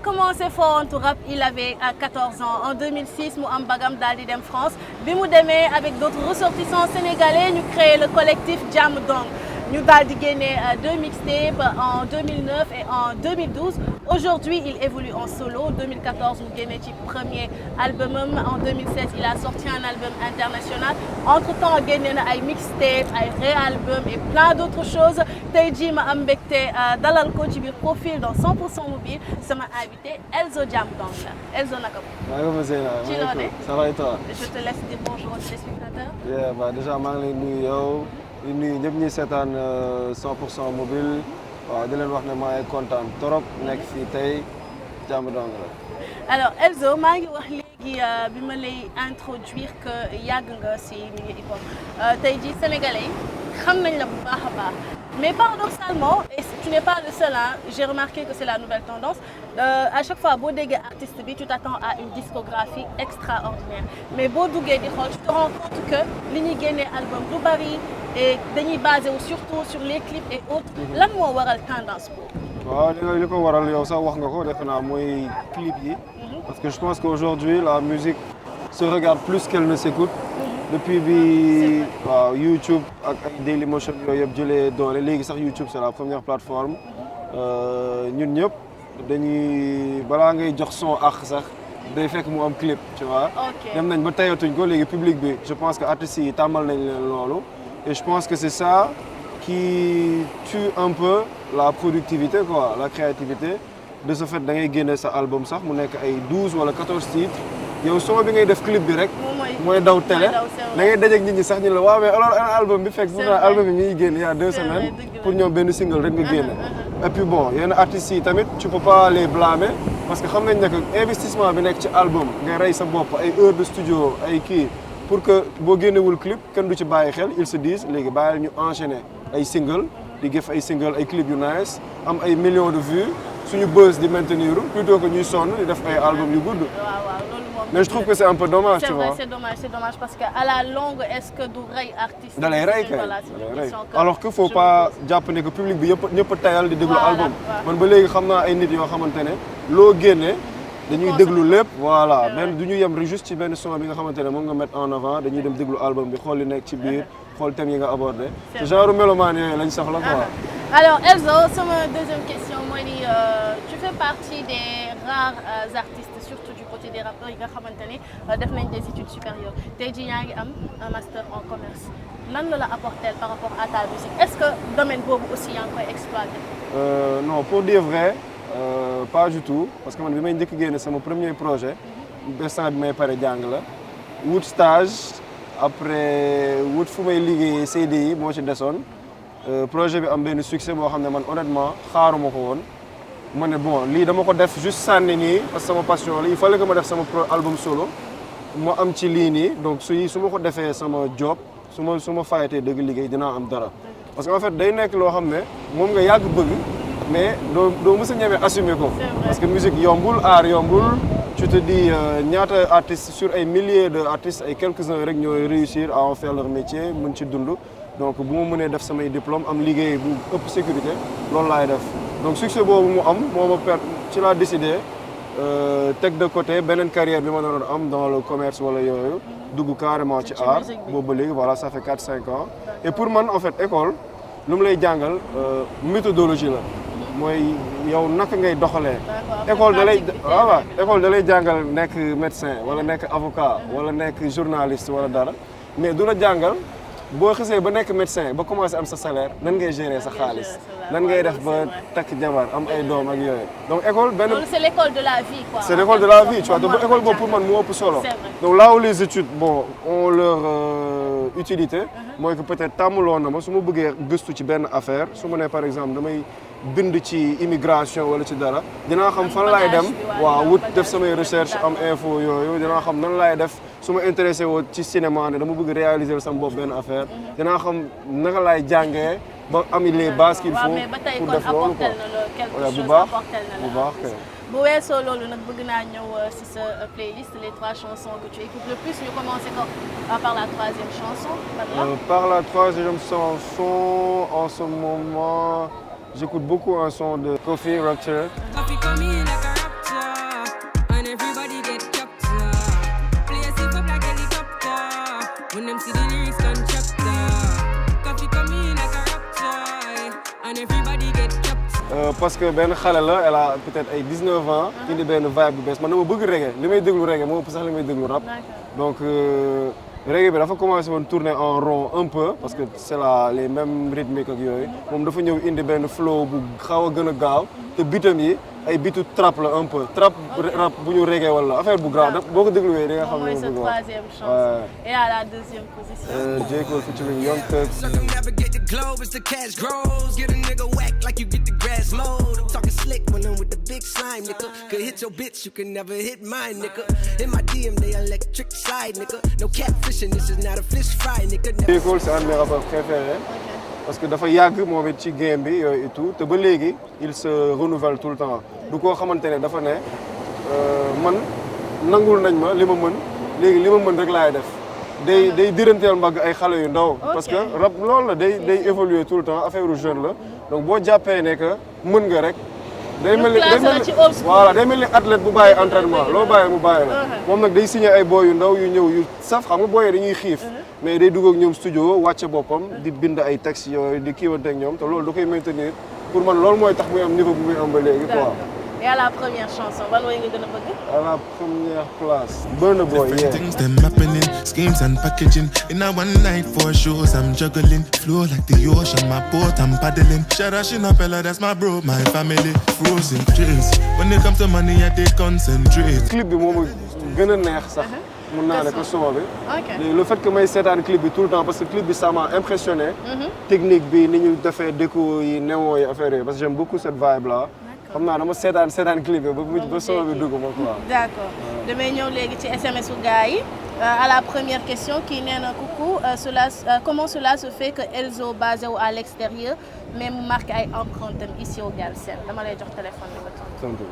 commencé fowantu rap il avait 14 ans en 2006 mu am bagam daal di dem France bi mu demee avec d'autres ressortissants sénégalais ñu créé le collectif Jam Dong ñu daal di génne 2 mixtapes en 2009 et en 2012 aujourd'hui il évolue en solo 2014 mu génne ci premier albumam en 2016 il a sorti un album international entre-temps génne na ay mixtapes ay réalbums et plein d'autres choses tey jii ma am mbégte dalal ko ci biir Profil dans 100% mobile sama invité Elzo Jam Dong la Elzo naka ko. maa ngi fa ci loolu ça va et toi. je te laisse dire bonjour aux téléspectateurs. Bah déjà maa ngi lay nuyu yow di nuyu ñëpp ñuy seetaan 100% mobile waaw di leen wax ne maa ngi kontaan trop nekk fii tey Jam Dong la. alors Elzo maa ngi wax léegi bi ma lay introduire que yàgg nga si milieu hip hop tey jii sénégalais yi xam nañ la bu baax a baax mais paradoxalement et tu n'es pas le seul hein j'ai remarqué que c'est la nouvelle tendance à chaque fois boo déggee artiste bi tu t'attends à une discographie extraordinaire mais boo duggee di xool tu te rends compte que li ñuy génnee album du bari et dañuy basé wu surtout sur les clips et autres lan moo waral tendance boobu. waaw li ko waral yow sax wax nga ko defe naa mooy clip yi. parce que je pense qu'aujourd'hui la musique se regarde plus qu'elle ne s'écoute. depuis bi waaw YouTube ak ay Dailymotion yooyu yëpp jëlee doole léegi sax YouTube c'est la première plateforme ñun ñëpp dañuy balaa ngay jox son ak sax day fekk mu am clip tu vois. dem nañ ba tayatuñ ko léegi public bi je pense que artistes yi tàmmal nañ leen loolu et je pense que c'est ça qui tue un peu la productivité quoi la créativité de ce fait da ngay génne sa album sax mu nekk ay 12 wala 14 titres yow son bi ngay def clip bi rek. mooy daw télé da ngay dajeeg nit ñi sax ñu la waaw mais alors un album bi fekk pourtant album bi mi ngi génn il y a 2 semaines pour ñoom benn single rek nga génne. et puis bon yenn artistes yi tamit tu peux pas les blâmer parce que xam nañ ne que investissement bi nekk ci album ngay rey sa bopp ay heures de studio ay kii pour que boo génnewul clip kenn du ci bàyyi xel ils se disent léegi bàyyil ñu enchaîner ay single di def ay single ay clip yu nice am ay millions de vues suñu buzz di maintenir plutôt que ñuy sonn di def ay album yu gudd. mais je trouve que c'est un peu dommage tu vois. c'est dommage parce que à la longue est-ce que du rey artiste. da lay rey kay alors que faut pas jàpp ne que public bi ñëpp a tayal di déglu album. man ba léegi xam naa ay nit yoo xamante ne loo génne dañuy déglu lépp. voilà même du ñu yem rek juste ci benn son bi nga xamante ne moom nga mettre en avant dañuy dem déglu album bi xool li nekk ci biir xool thème yi nga abordé. ce genre mélomane yooyu lañ soxla quoi. alors Elzo sama deuxième question mooy ni tu fais partie des rares artistes surtout du côté des rappeurs yi nga xamante ne def nañ des études supérieures tey jii yaa ngi am un master en commerce lan la apporter par rapport à ta musique est-ce que domaine boobu aussi yaa ngi koy exploiter. non pour dire vrai pas du tout parce que man bi may njëkk génne sama premier projet instant bi may pare jàng la wut stage après wut fu may liggéeyee CDI moo ci desoon. projet bi am benn succès boo xam ne man honnêtement xaaruma ko woon ma ne bon lii dama ko def juste sànni nii parce que sama passion la il fallait que ma def sama album solo ma am ci lii nii donc su ma ko defee sama job su ma fayatee dëgg liggéey dinaa am dara parce que en fait day nekk loo xam ne moom nga yàgg bëgg mais doo mës a ñeme assumer ko parce que musique yombul art yombul tu te dis ñaata artistes sur ay milliers de artistes ay quelques-uns rek ñooy réussir à en faire leur métier mën ci dund donc bu ma mënee def samay diplôme am liggéey bu ëpp sécurité loolu laay def donc succès boobu mu am moo ma ci laa décidé teg de côté beneen carrière bi ma doon am dans le commerce wala yooyu dugg carrément ci art boobu ba léegi voilà ça fait 4-5 ans et pour man en fait école lu mu lay jàngal méthodologie la mooy yow naka ngay doxalee école da lay jàngal nekk médecin wala nekk avocat wala nekk journaliste wala dara mais du la jàngal boo xisee ba nekk médecin ba commencé am sa salaire nan ngay gérer sa xaalis nan ngay def ba takk jabar am ay doom ak yooyu donc école benn c'est l'école de la vie quoi. c'est l'école de la vie tu vois donc école boobu pour man moo ëpp solo donc là où les études bon ont leur utilité mooy que peut-être tàmmuloon na ma su ma bëggee gëstu ci benn affaire su ma nee par exemple damay bind ci immigration wala ci dara dinaa xam fan laay dem waaw wut def samay recherche am info yooyu dinaa xam nan laay def su ma intéressé woo ci cinéma ne dama bëgg réaliser sama bopp benn affaire dinaa xam naka laay jàngee ba am les bases qu'il faut pour def loolu quoi bu baax kay. bu weesoo loolu nag bëgg naa ñëw si sa playlist les 3 chansons que tu écoutes le plus ñu commencer ko par la 3e chanson. Par la 3e chanson en ce moment j'écoute beaucoup un son de Kofi Rapture. see the lyrics contractor. Coffee come in like a raptor, and everybody get chopped. Parce que benn xale la elle a peut-être ay 19 ans. indi benn vibe bu bees man dama bëgg reggae li may déglu reggae moo ëpp sax li may déglu rap. donc reggae bi dafa commencé woon tourner en rond un peu parce que c'est là les mêmes rythmiques ak yooyu moom dafa ñëw indi benn flow bu xaw a gën a gaaw te bitam yi ay bitu trap la un peu trap rap bu ñu reggae wala affaire bu grave boo ko dégluwee di nga xam ne moom mooy sa troisième chanson. Et à la deuxième position. J. Cole featuring Young Thug. Circumnavigate the globe as the cash grows. Get a nigga whack like you get the grass mowed. I'm talking slick when I'm with the big slime, nigga. Could hit your bitch, you can never hit mine, nigga. In my DM, they electric side, nigga. No catfishing, this is not a fish fry, nigga. J. Cole c'est un de mes rappeurs préférés. Parce que dafa yàgg moom it ci game bi yooyu et tout te ba léegi il se renouvelle tout le temps du koo xamante ne dafa ne man nangul nañ ma li ma mën léegi li ma mën rek laay def day diranteel mbagg ay xale yu ndaw parce que rap loolu la day évoluer tout le temps affaire jeune la donc boo jàppee ne que mën nga rek day mel ni voilà day mel ni athlète bu bàyyi entraînement loo bàyyi mu bàyyi la moom nag day signé ay boy yu ndaw yu ñëw yu saf xam nga boy yi dañuy xiif mais day dugg ak ñoom studio wàcce boppam di bind ay textes yooyu di kiiwante ak ñoom te loolu da koy maintenir pour man loolu mooy tax muy am niveau bu muy am ba léegi quoi. Et à la première chanson ban woy nga gën a bëgg. À la première place. Burna Boy, yeah. Things them happening, schemes and packaging. In a one night for shows, I'm juggling. Flow like the ocean, my boat I'm paddling. Sharashina Pella, that's my bro, my family. Frozen trace. When it comes to money, I take concentrate. Clip bi moom gën a neex sax. mun naa ne ko son bi. Le fait que may seetaan clip bi tout le temps parce que clip bi ça m'a impressionné. Technique bi ni ñu defee déco yi néo yi affaire yi parce que j'aime beaucoup cette vibe là. xam naa dama seetaan clip bi ba son bi dugg ma quoi. D'accord damay ñëw léegi ci SMS u gars yi à la première question kii nee na coucou comment cela se fait que Elzo basé wu à l'extérieur mais mu marqué ay empreintes ici au Galsen dama lay jox téléphone bi nga tontu.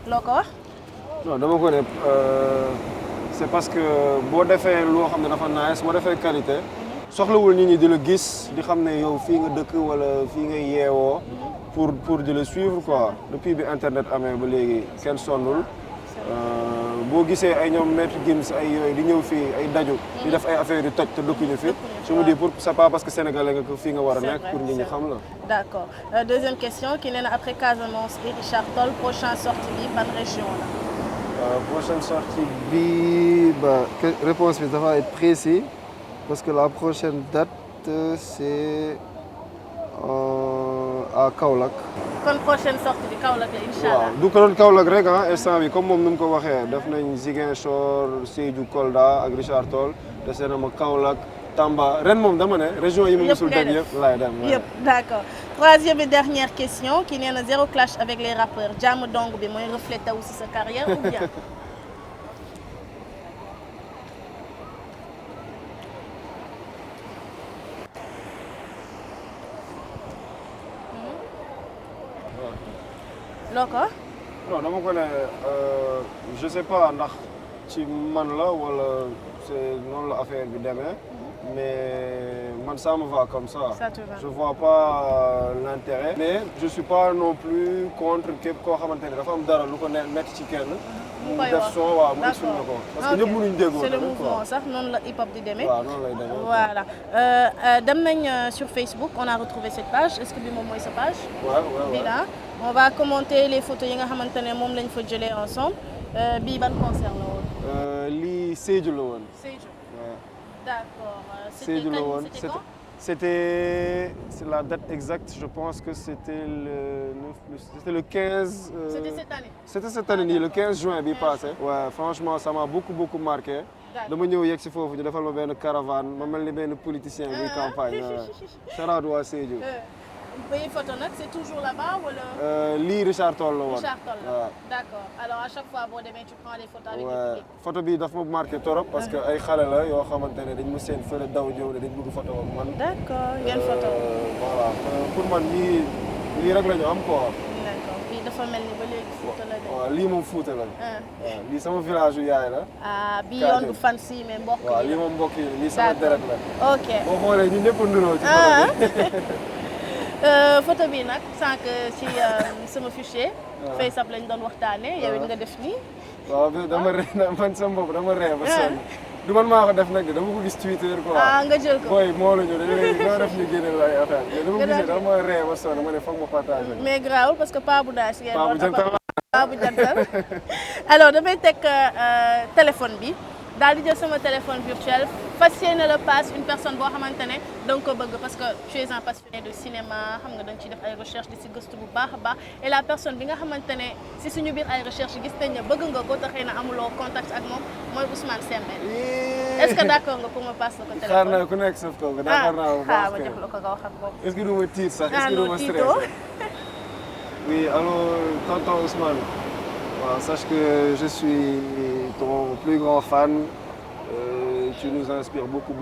loo ko wax. non dama ko ne c'est parce que boo defee loo xam ne dafa nice boo defee qualité soxlawul nit ñi di la gis di xam ne yow fii nga dëkk wala fii nga yeewoo pour di la suivre quoi depuis bi internet amee ba léegi kenn sonnul boo gisee ay ñoom Maître Gims ay yooyu di ñëw fii ay daju di def ay affaires yu toj te dëkkuñu fi je me dis pour c'est pas parce que sénégalais nga ko fii nga war a nekk pour nit ñi xam la. D'accord deuxième question ki nee na après Casamance et Richard Toll prochain sortie bi ban région la. Prochaine sortie bi réponse bi dafa être précis parce que la prochaine date c'est à Kaolack. kon prochaine sortie bi Kaolack la incha allah. waaw du ko doon Kaolack rek ah instant bi comme moom ni mu ko waxee def nañ Ziguinchor Sédhiou Kolda ak Richard Toll dese na ma Kaolack Tamba ren moom dama ne région yi ma musul dem yëpp laay dem. yëpp d'accord troisième et dernière question ki nee na zéro clash avec les rappeurs Jàmm Dong bi mooy reflété aussi sa carrière ou bien. loo ko. non dama ko ne je sais pas ndax ci man la wala c'est noonu la affaire bi demee mais man ça me va comme ça. Ça te va. Je vois pas l'intérêt. Mais je suis pas non plus contre képp koo xamante ne dafa am dara lu ko nekk ci kenn. mu def son waaw mu exprimer ko. parce que ñëpp mënuñ déggoo. c'est le mouvement sax noonu la hip hop di demee. waaw noonu lay demee. voilà dem nañ sur Facebook on a retrouvé cette page est-ce que bi moom mooy sa page. waaw bii là on va commenter les photos yi nga xamante ne moom lañ fa jëlee ensemble bii ban concert la woon. lii Sédhiou la woon. Sédhiou. D'accord. Sédhiou la woon c'était la date exacte je pense que c'était le 15. C'était cette année. C'était cette année nii le 15 juin bi passé. ouais franchement ça m'a beaucoup marqué. dama ñëw yegg si foofu ñu defal ma benn caravane ma mel ni benn politicien bi campagne. Shout-out waa Sédhiou. Pays photo nag c'est toujours là-bas wala. lii Richard Toll la woon. Richard Toll la woon d'accord alors à chaque fois boo demee tu prends les photos avec le public. photo bi daf ma marqué trop parce que ay xale la yoo xamante ne dañ ma seen fële daw ñëw ne dañ bëgg photo ak man. d'accord ngeen photo. voilà pour man lii rek la ñu am quoi. d'accord bii dafa mel ni ba léegi Fouta la de. waaw lii moom Fouta la. waaw lii sama village yu yaay la. ah bii yoon du fan si mais mbokk yi la. waaw lii moom mbokk yi lii sama deret la. ok boo xoolee ñun ñëpp a nuroo ci photo bi. photo bi nag sànq ci sama fichier. FaceApp lañ doon waxtaanee. yow it nga def nii. waaw dama ree man sama bopp dama ree ba sonn. du man maa ko def nag de dama ko gis Twitter quoi. nga jël ko. booy moo la ñu léegi noo def ñu génne la ay affaire mais dama gisee dama ree ba sonn ma ne foog ma partager. mais grawul parce que Paa bu daas ngeen Paa bu jantal Paa bu jantal alors damay teg téléphone bi daal di jël sama téléphone virtuel fas yéene la passe une personne boo xamante ne da nga ko bëgg parce que tu es un passionné de cinéma xam nga da nga ciy def ay recherche di si gëstu bu baax a baax et la personne bi nga xamante ne si suñu biir ay recherche gis nañ ne bëgg nga ko te xëy na amuloo contact ak moom mooy Ousmane Sembène. est-ce que d'accord nga pour ma passe la ko téléphone. xaar naa ku nekk sa tool d'accord naa bu baax ma jox la ko nga wax ak moom. est-ce que du ma tiit sax est-ce que du ma stressé. oui allô tonton Ousmane. Bon, sache que je suis ton plus grand fan. Tu nous inspires beaucoup.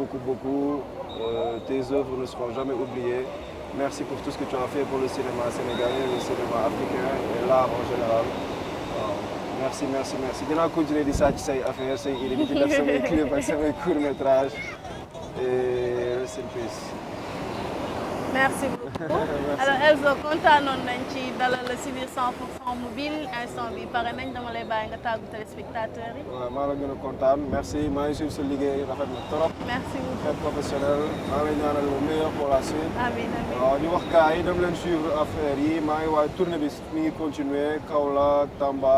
Tes œuvres ne seront jamais oubliées. Merci pour tout ce que tu as fait pour le cinéma sénégalais, le cinéma africain et l'art en général. Merci. Dinaa continuer di sàcc say affaire say idées di ci def samay clip ak samay court-métrage et rest in peace. Merci beaucoup. Alors Elzo kontaanoon nañ ci dalal la si biir 100% mobile instant bi pare nañ dama lay bàyyi nga tàggu téléspectateurs yi. waaw maa la gën a kontaan merci maa ngi suivre sa liggéey rafet na trop. merci beaucoup. très professionnel maa ngi lay ñaanal le meilleur pour la suite. amiin. waaw ñu wax gars yi dem leen suivre affaire yi maa ngi waaj tournée bi mi ngi continuer Kaolack Tamba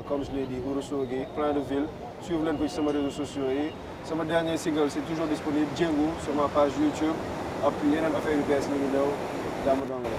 comme je l'ai dit Ourossogui plein de villes suivre leen ko ci sama réseaux sociaux yi sama dernier single c'est toujours disponible Djengu sur ma page YouTube. ak yeneen affaire yu bees ñu ngi ñëw jàmm dong la